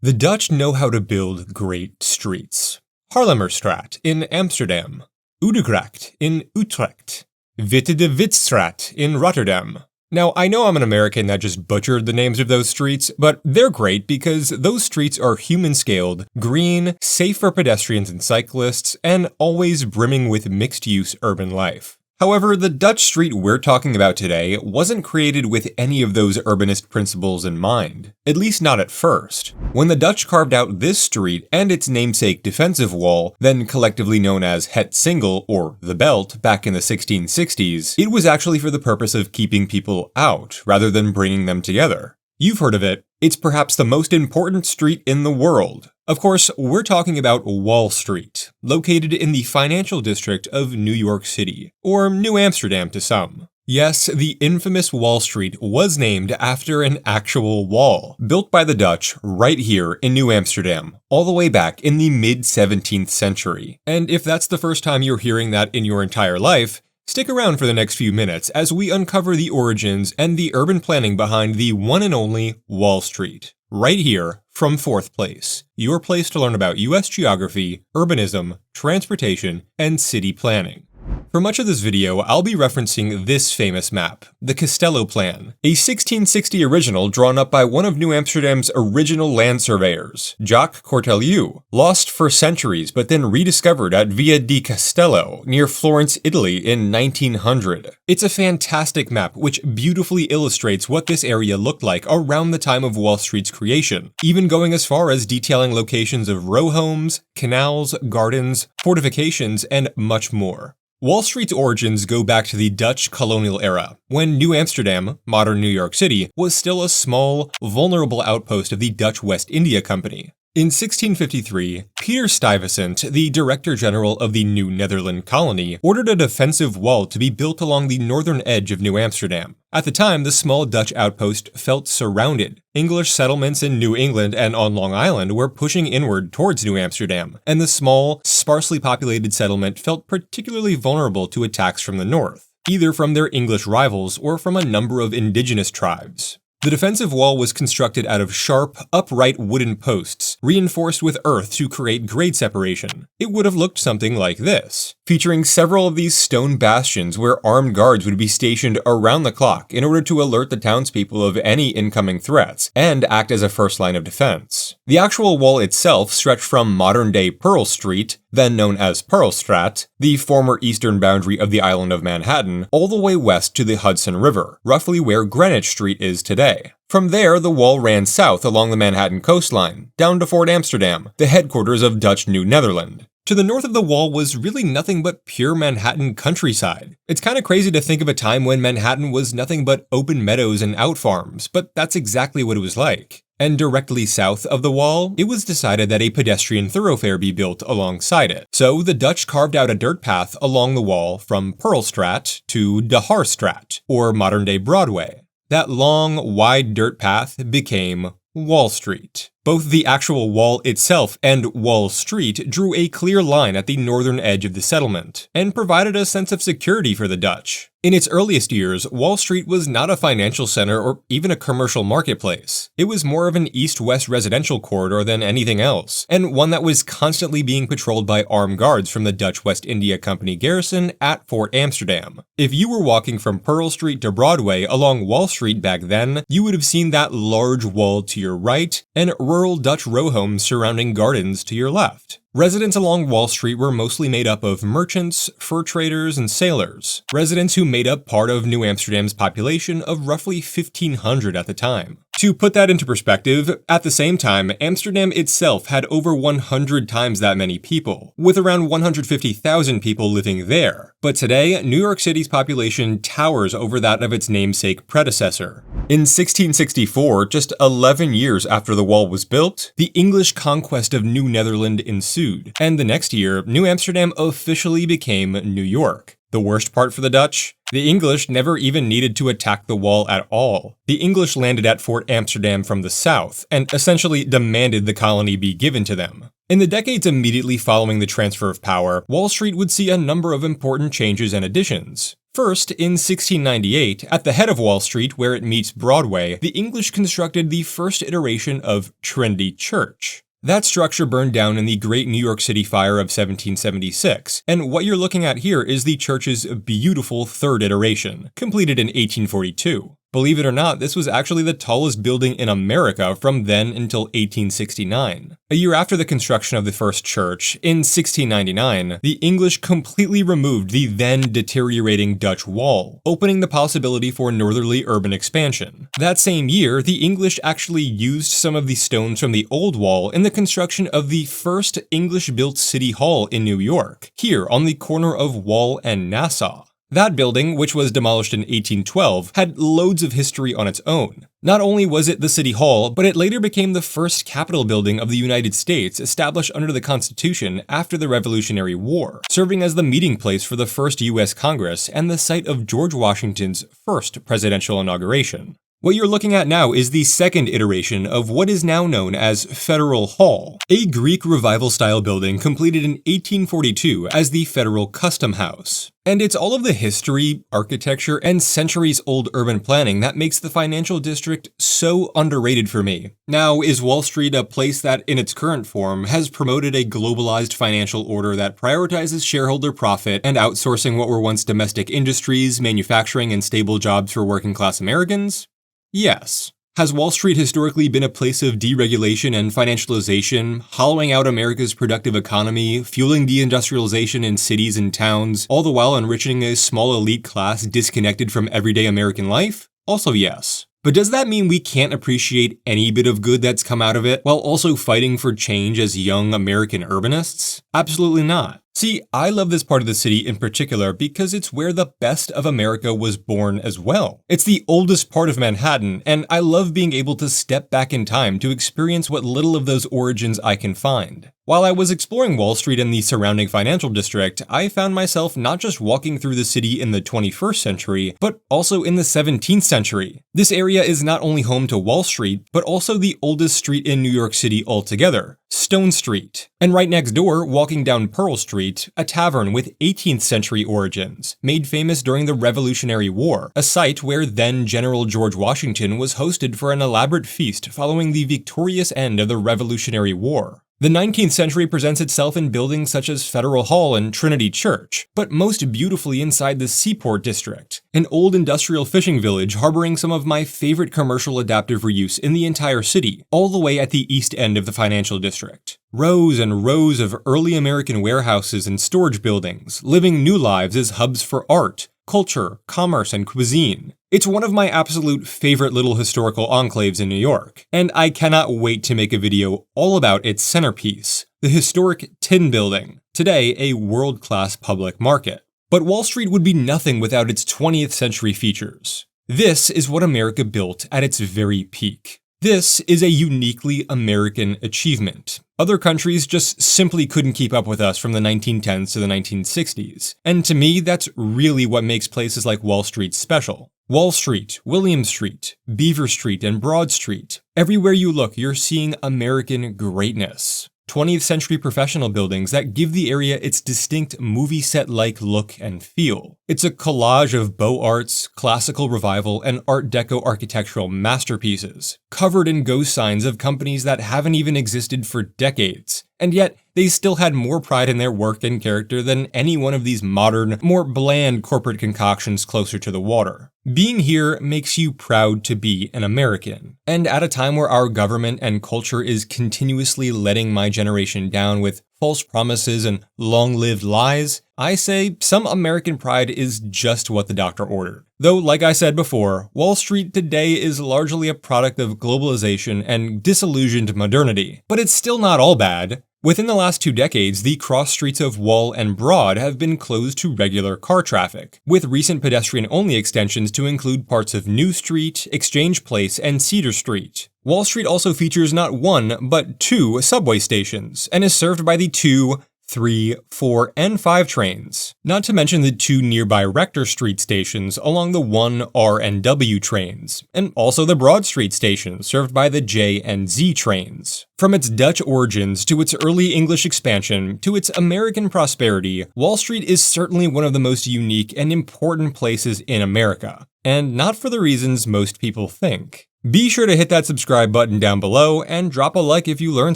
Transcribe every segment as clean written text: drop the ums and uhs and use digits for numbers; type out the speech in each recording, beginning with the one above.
The Dutch know how to build great streets. Haarlemmerstraat in Amsterdam, Udegracht in Utrecht, Witte de Witstraat in Rotterdam. Now, I know I'm an American that just butchered the names of those streets, but they're great because those streets are human-scaled, green, safe for pedestrians and cyclists, and always brimming with mixed-use urban life. However, the Dutch street we're talking about today wasn't created with any of those urbanist principles in mind, at least not at first. When the Dutch carved out this street and its namesake defensive wall, then collectively known as Het Singel or the Belt back in the 1660s, it was actually for the purpose of keeping people out rather than bringing them together. You've heard of it. It's perhaps the most important street in the world. Of course, we're talking about Wall Street, located in the financial district of New York City, or New Amsterdam to some. Yes, the infamous Wall Street was named after an actual wall, built by the Dutch right here in New Amsterdam, all the way back in the mid-17th century. And if that's the first time you're hearing that in your entire life, stick around for the next few minutes as we uncover the origins and the urban planning behind the one and only Wall Street. Right here from Fourth Place, your place to learn about US geography, urbanism, transportation, and city planning. For much of this video, I'll be referencing this famous map, the Castello Plan, a 1660 original drawn up by one of New Amsterdam's original land surveyors, Jacques Cortelyou, lost for centuries but then rediscovered at Via di Castello near Florence, Italy in 1900. It's a fantastic map which beautifully illustrates what this area looked like around the time of Wall Street's creation, even going as far as detailing locations of row homes, canals, gardens, fortifications, and much more. Wall Street's origins go back to the Dutch colonial era, when New Amsterdam, modern New York City, was still a small, vulnerable outpost of the Dutch West India Company. In 1653, Peter Stuyvesant, the Director General of the New Netherland colony, ordered a defensive wall to be built along the northern edge of New Amsterdam. At the time, the small Dutch outpost felt surrounded. English settlements in New England and on Long Island were pushing inward towards New Amsterdam, and the small, sparsely populated settlement felt particularly vulnerable to attacks from the north, either from their English rivals or from a number of indigenous tribes. The defensive wall was constructed out of sharp, upright wooden posts, reinforced with earth to create grade separation. It would have looked something like this, featuring several of these stone bastions where armed guards would be stationed around the clock in order to alert the townspeople of any incoming threats and act as a first line of defense. The actual wall itself stretched from modern-day Pearl Street, then known as Pearlstraat, the former eastern boundary of the island of Manhattan, all the way west to the Hudson River, roughly where Greenwich Street is today. From there, the wall ran south along the Manhattan coastline, down to Fort Amsterdam, the headquarters of Dutch New Netherland. To the north of the wall was really nothing but pure Manhattan countryside. It's kind of crazy to think of a time when Manhattan was nothing but open meadows and out farms, but that's exactly what it was like. And directly south of the wall, it was decided that a pedestrian thoroughfare be built alongside it. So the Dutch carved out a dirt path along the wall from Pearlstraat to De Haarstraat, or modern-day Broadway. That long, wide dirt path became Wall Street. Both the actual wall itself and Wall Street drew a clear line at the northern edge of the settlement, and provided a sense of security for the Dutch. In its earliest years, Wall Street was not a financial center or even a commercial marketplace. It was more of an east-west residential corridor than anything else, and one that was constantly being patrolled by armed guards from the Dutch West India Company garrison at Fort Amsterdam. If you were walking from Pearl Street to Broadway along Wall Street back then, you would have seen that large wall to your right and rural Dutch row homes surrounding gardens to your left. Residents along Wall Street were mostly made up of merchants, fur traders, and sailors, residents who made up part of New Amsterdam's population of roughly 1,500 at the time. To put that into perspective, at the same time, Amsterdam itself had over 100 times that many people, with around 150,000 people living there. But today, New York City's population towers over that of its namesake predecessor. In 1664, just 11 years after the wall was built, the English conquest of New Netherland ensued, and the next year, New Amsterdam officially became New York. The worst part for the Dutch? The English never even needed to attack the wall at all. The English landed at Fort Amsterdam from the south, and essentially demanded the colony be given to them. In the decades immediately following the transfer of power, Wall Street would see a number of important changes and additions. First, in 1698, at the head of Wall Street where it meets Broadway, the English constructed the first iteration of Trinity Church. That structure burned down in the Great New York City Fire of 1776, and what you're looking at here is the church's beautiful third iteration, completed in 1842. Believe it or not, this was actually the tallest building in America from then until 1869. A year after the construction of the first church, in 1699, the English completely removed the then deteriorating Dutch wall, opening the possibility for northerly urban expansion. That same year, the English actually used some of the stones from the old wall in the construction of the first English-built city hall in New York, here on the corner of Wall and Nassau. That building, which was demolished in 1812, had loads of history on its own. Not only was it the City Hall, but it later became the first Capitol building of the United States established under the Constitution after the Revolutionary War, serving as the meeting place for the first U.S. Congress and the site of George Washington's first presidential inauguration. What you're looking at now is the second iteration of what is now known as Federal Hall, a Greek Revival-style building completed in 1842 as the Federal Custom House. And it's all of the history, architecture, and centuries-old urban planning that makes the financial district so underrated for me. Now, is Wall Street a place that, in its current form, has promoted a globalized financial order that prioritizes shareholder profit and outsourcing what were once domestic industries, manufacturing, and stable jobs for working-class Americans? Yes. Has Wall Street historically been a place of deregulation and financialization, hollowing out America's productive economy, fueling deindustrialization in cities and towns, all the while enriching a small elite class disconnected from everyday American life? Also yes. But does that mean we can't appreciate any bit of good that's come out of it, while also fighting for change as young American urbanists? Absolutely not. See, I love this part of the city in particular because it's where the best of America was born as well. It's the oldest part of Manhattan, and I love being able to step back in time to experience what little of those origins I can find. While I was exploring Wall Street and the surrounding financial district, I found myself not just walking through the city in the 21st century, but also in the 17th century. This area is not only home to Wall Street, but also the oldest street in New York City altogether, Stone Street. And right next door, walking down Pearl Street, a tavern with 18th century origins, made famous during the Revolutionary War, a site where then General George Washington was hosted for an elaborate feast following the victorious end of the Revolutionary War. The 19th century presents itself in buildings such as Federal Hall and Trinity Church, but most beautifully inside the Seaport District, an old industrial fishing village harboring some of my favorite commercial adaptive reuse in the entire city, all the way at the east end of the financial district. Rows and rows of early American warehouses and storage buildings, living new lives as hubs for art, culture, commerce, and cuisine. It's one of my absolute favorite little historical enclaves in New York, and I cannot wait to make a video all about its centerpiece, the historic Tin Building, today a world-class public market. But Wall Street would be nothing without its 20th century features. This is what America built at its very peak. This is a uniquely American achievement. Other countries just simply couldn't keep up with us from the 1910s to the 1960s. And to me, that's really what makes places like Wall Street special. Wall Street, William Street, Beaver Street, and Broad Street. Everywhere you look, you're seeing American greatness. 20th century professional buildings that give the area its distinct movie set-like look and feel. It's a collage of Beaux Arts, classical revival, and Art Deco architectural masterpieces, covered in ghost signs of companies that haven't even existed for decades. And yet, they still had more pride in their work and character than any one of these modern, more bland corporate concoctions closer to the water. Being here makes you proud to be an American. And at a time where our government and culture is continuously letting my generation down with false promises and long-lived lies, I say some American pride is just what the doctor ordered. Though, like I said before, Wall Street today is largely a product of globalization and disillusioned modernity. But it's still not all bad. Within the last 2 decades, the cross streets of Wall and Broad have been closed to regular car traffic, with recent pedestrian-only extensions to include parts of New Street, Exchange Place, and Cedar Street. Wall Street also features not one, but 2 subway stations, and is served by the 2 3, 4, and 5 trains, not to mention the 2 nearby Rector Street stations along the 1, R, and W trains, and also the Broad Street station served by the J and Z trains. From its Dutch origins to its early English expansion to its American prosperity, Wall Street is certainly one of the most unique and important places in America, and not for the reasons most people think. Be sure to hit that subscribe button down below and drop a like if you learned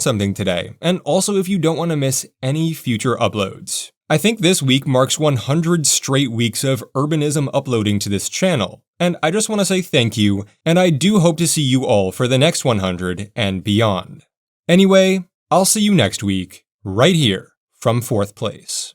something today, and also if you don't want to miss any future uploads. I think this week marks 100 straight weeks of urbanism uploading to this channel, and I just want to say thank you, and I do hope to see you all for the next 100 and beyond. Anyway, I'll see you next week, right here from 4th place.